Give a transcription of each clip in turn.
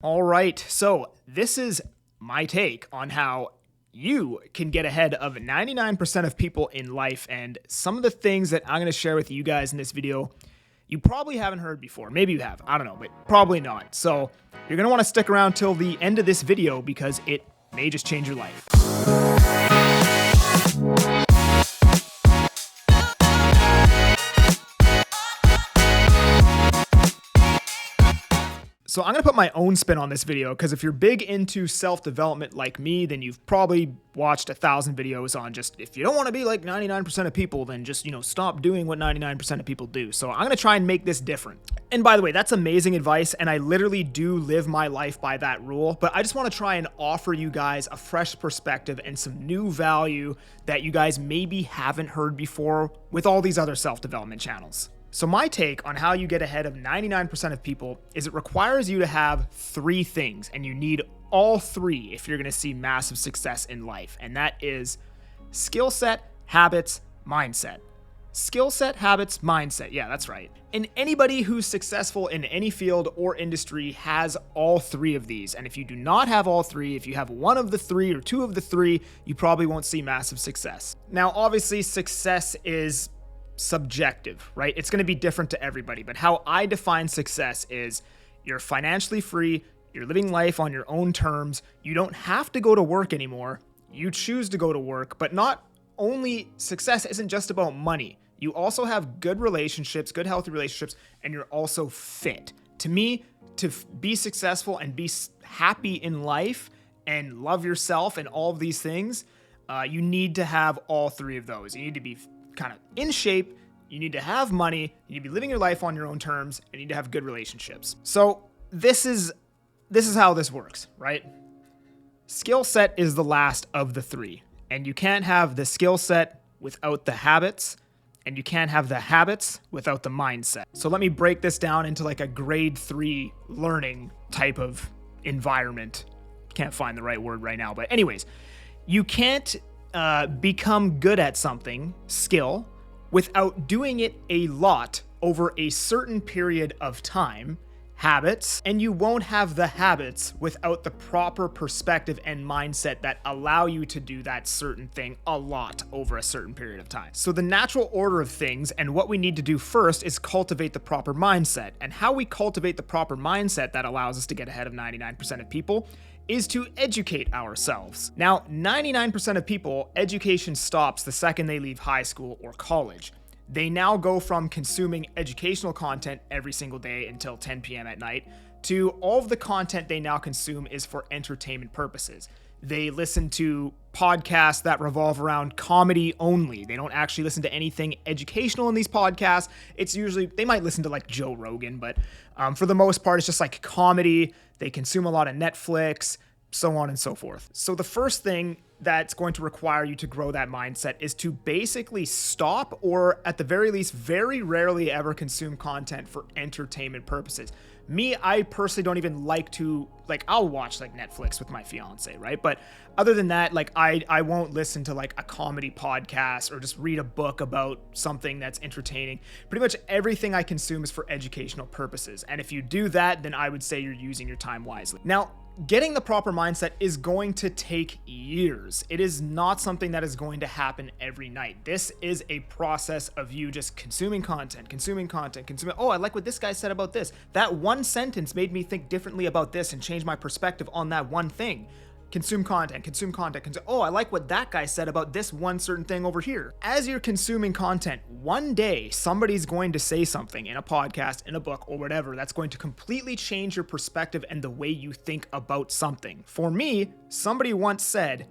All right, so this is my take on how you can get ahead of 99% of people in life, and some of the things that I'm going to share with you guys in this video you probably haven't heard before. Maybe you have, I don't know, but probably not. So you're going to want to stick around till the end of this video because it may just change your life. So I'm going to put my own spin on this video because if you're big into self-development like me, then you've probably watched 1,000 videos on just, if you don't want to be like 99% of people, then just, stop doing what 99% of people do. So I'm going to try and make this different. And by the way, that's amazing advice, and I literally do live my life by that rule, but I just want to try and offer you guys a fresh perspective and some new value that you guys maybe haven't heard before with all these other self-development channels. So my take on how you get ahead of 99% of people is it requires you to have 3 things, and you need all 3 if you're going to see massive success in life. And that is skill set, habits, mindset. Skill set, habits, mindset. Yeah, that's right. And anybody who's successful in any field or industry has all 3 of these. And if you do not have all 3, if you have 1 of the 3 or 2 of the 3, you probably won't see massive success. Now, obviously, success is subjective, right? It's going to be different to everybody, but how I define success is you're financially free, you're living life on your own terms, you don't have to go to work anymore, you choose to go to work, but not only success isn't just about money. You also have good relationships, good healthy relationships, and you're also fit. To me, to be successful and be happy in life and love yourself and all of these things, you need to have all 3 of those. You need to be kind of in shape, you need to have money, you need to be living your life on your own terms, and you need to have good relationships. So this is how this works, right? Skill set is the last of the 3, and you can't have the skill set without the habits, and you can't have the habits without the mindset. So let me break this down into like a grade 3 learning type of environment. Can't find the right word right now, but anyways, you can't become good at something, skill, without doing it a lot over a certain period of time, habits, and you won't have the habits without the proper perspective and mindset that allow you to do that certain thing a lot over a certain period of time. So the natural order of things and what we need to do first is cultivate the proper mindset. And how we cultivate the proper mindset that allows us to get ahead of 99% of people is to educate ourselves. Now, 99% of people, education stops the second they leave high school or college. They now go from consuming educational content every single day until 10 p.m. at night to all of the content they now consume is for entertainment purposes. They listen to podcasts that revolve around comedy only. They don't actually listen to anything educational in these podcasts. It's usually, they might listen to like Joe Rogan, but for the most part, it's just like comedy. They consume a lot of Netflix, so on and so forth. So the first thing that's going to require you to grow that mindset is to basically stop, or at the very least, very rarely ever consume content for entertainment purposes. Me, I personally don't even like to, I'll watch like Netflix with my fiance, right? But other than that, I won't listen to like a comedy podcast or just read a book about something that's entertaining. Pretty much everything I consume is for educational purposes. And if you do that, then I would say you're using your time wisely. Now, getting the proper mindset is going to take years. It is not something that is going to happen every night. This is a process of you just consuming content. Oh, I like what this guy said about this. That one sentence made me think differently about this and change my perspective on that one thing. Consume content. Oh, I like what that guy said about this one certain thing over here. As you're consuming content, one day somebody's going to say something in a podcast, in a book, or whatever that's going to completely change your perspective and the way you think about something. For me, somebody once said,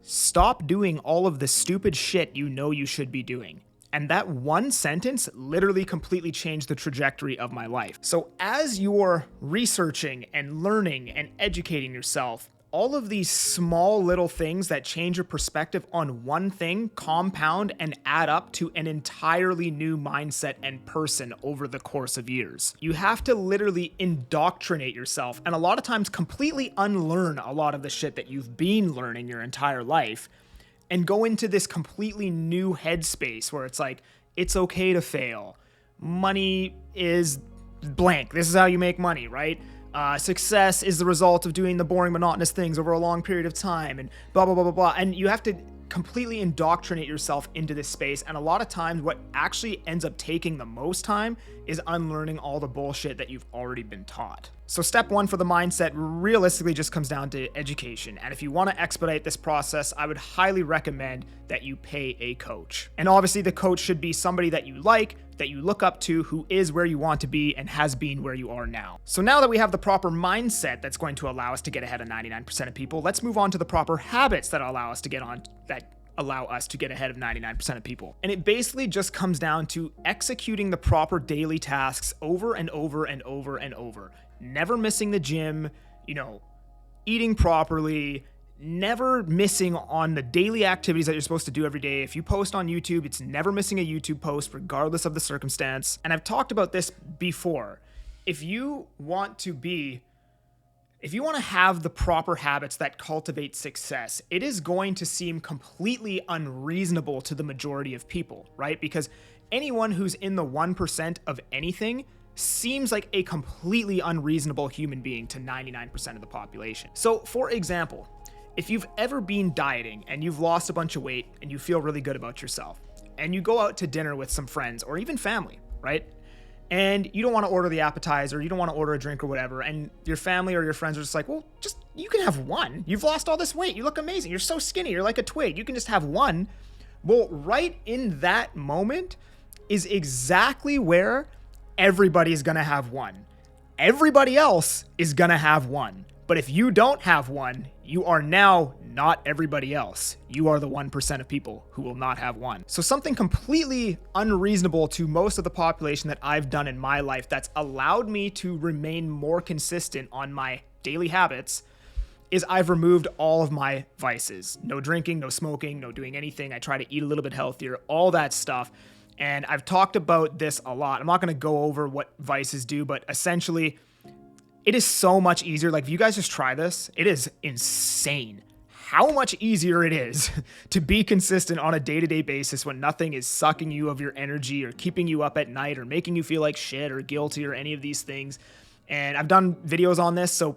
"Stop doing all of the stupid shit you know you should be doing." And that one sentence literally completely changed the trajectory of my life. So as you're researching and learning and educating yourself, all of these small little things that change your perspective on one thing compound and add up to an entirely new mindset and person over the course of years. You have to literally indoctrinate yourself and a lot of times completely unlearn a lot of the shit that you've been learning your entire life and go into this completely new headspace where it's like, it's okay to fail. Money is blank. This is how you make money, right? Success is the result of doing the boring, monotonous things over a long period of time, and blah, blah, blah, blah, blah. And you have to completely indoctrinate yourself into this space. And a lot of times what actually ends up taking the most time is unlearning all the bullshit that you've already been taught. So step one for the mindset realistically just comes down to education. And if you want to expedite this process, I would highly recommend that you pay a coach. And obviously the coach should be somebody that you like, that you look up to, who is where you want to be and has been where you are now. So now that we have the proper mindset that's going to allow us to get ahead of 99% of people, let's move on to the proper habits that allow us to get ahead of 99% of people. And it basically just comes down to executing the proper daily tasks over and over and over and over. Never missing the gym, eating properly, never missing on the daily activities that you're supposed to do every day. If you post on YouTube, it's never missing a YouTube post regardless of the circumstance. And I've talked about this before. If you want to have the proper habits that cultivate success, it is going to seem completely unreasonable to the majority of people, right? Because anyone who's in the 1% of anything seems like a completely unreasonable human being to 99% of the population. So for example, if you've ever been dieting and you've lost a bunch of weight and you feel really good about yourself and you go out to dinner with some friends or even family, right? And you don't want to order the appetizer, you don't want to order a drink or whatever, and your family or your friends are just like, well, you can have one. You've lost all this weight. You look amazing. You're so skinny. You're like a twig. You can just have one. Well, right in that moment is exactly where everybody is going to have one. Everybody else is going to have one. But if you don't have one, you are now not everybody else. You are the 1% of people who will not have one. So something completely unreasonable to most of the population that I've done in my life that's allowed me to remain more consistent on my daily habits is I've removed all of my vices. No drinking, no smoking, no doing anything. I try to eat a little bit healthier, all that stuff. And I've talked about this a lot. I'm not going to go over what vices do, but essentially it is so much easier. Like if you guys just try this, it is insane how much easier it is to be consistent on a day-to-day basis when nothing is sucking you of your energy or keeping you up at night or making you feel like shit or guilty or any of these things. And I've done videos on this, so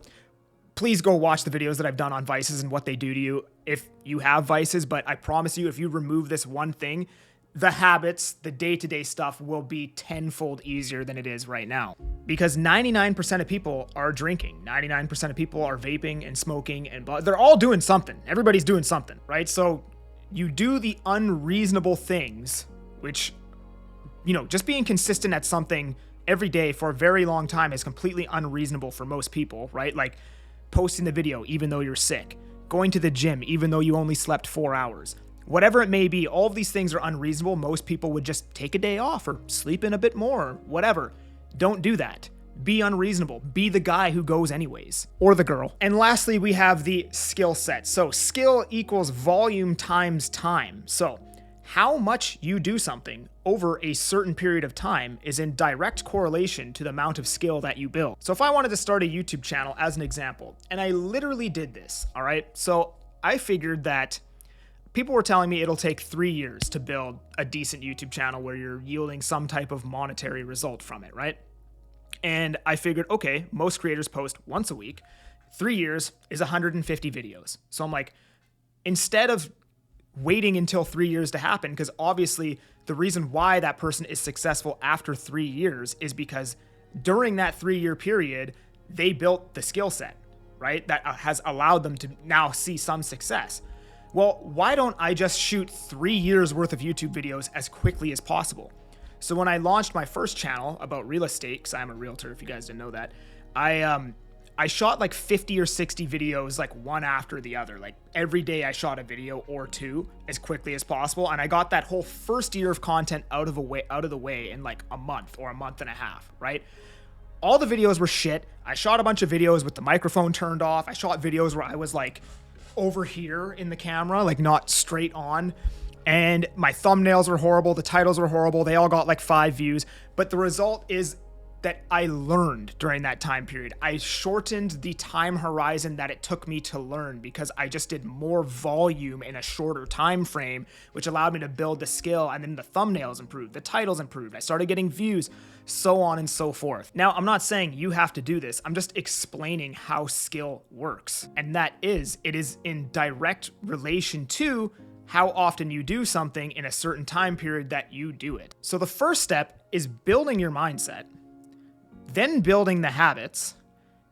please go watch the videos that I've done on vices and what they do to you if you have vices. But I promise you, if you remove this one thing, the habits, the day-to-day stuff will be tenfold easier than it is right now. Because 99% of people are drinking, 99% of people are vaping and smoking, and they're all doing something. Everybody's doing something, right? So you do the unreasonable things, which, just being consistent at something every day for a very long time is completely unreasonable for most people, right? Like posting the video even though you're sick, going to the gym even though you only slept 4 hours. Whatever it may be, all of these things are unreasonable. Most people would just take a day off or sleep in a bit more or whatever. Don't do that. Be unreasonable. Be the guy who goes anyways, or the girl. And lastly, we have the skill set. So skill equals volume times time. So how much you do something over a certain period of time is in direct correlation to the amount of skill that you build. So if I wanted to start a YouTube channel as an example, and I literally did this, all right? So I figured that people were telling me it'll take 3 years to build a decent YouTube channel where you're yielding some type of monetary result from it, right? And I figured, okay, most creators post once a week. 3 years is 150 videos. So I'm like, instead of waiting until 3 years to happen, because obviously the reason why that person is successful after 3 years is because during that 3-year period, they built the skill set, right? That has allowed them to now see some success. Well, why don't I just shoot 3 years worth of YouTube videos as quickly as possible? So when I launched my first channel about real estate, because I'm a realtor, if you guys didn't know that, I shot like 50 or 60 videos, like one after the other. Like every day I shot a video or two as quickly as possible. And I got that whole first year of content out of the way in like a month or a month and a half, right? All the videos were shit. I shot a bunch of videos with the microphone turned off. I shot videos where I was like over here in the camera, like not straight on. And my thumbnails were horrible. The titles were horrible. They all got like 5 views. But the result is that I learned during that time period. I shortened the time horizon that it took me to learn because I just did more volume in a shorter time frame, which allowed me to build the skill, and then the thumbnails improved, the titles improved, I started getting views, so on and so forth. Now, I'm not saying you have to do this. I'm just explaining how skill works. And it is in direct relation to how often you do something in a certain time period that you do it. So the first step is building your mindset, then building the habits,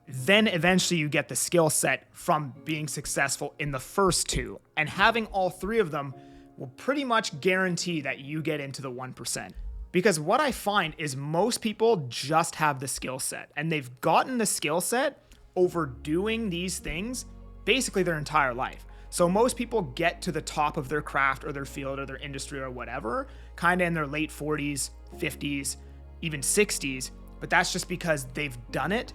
then eventually you get the skill set from being successful in the first two. And having all three of them will pretty much guarantee that you get into the 1%. Because what I find is most people just have the skill set, and they've gotten the skill set over doing these things basically their entire life. So most people get to the top of their craft or their field or their industry or whatever, kind of in their late 40s, 50s, even 60s, but that's just because they've done it,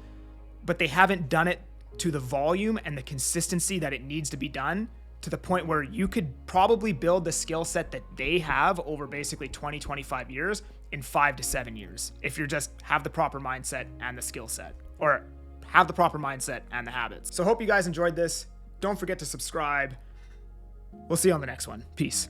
but they haven't done it to the volume and the consistency that it needs to be done, to the point where you could probably build the skill set that they have over basically 20, 25 years in 5 to 7 years. If you just have the proper mindset and the skill set, or have the proper mindset and the habits. So hope you guys enjoyed this. Don't forget to subscribe. We'll see you on the next one. Peace.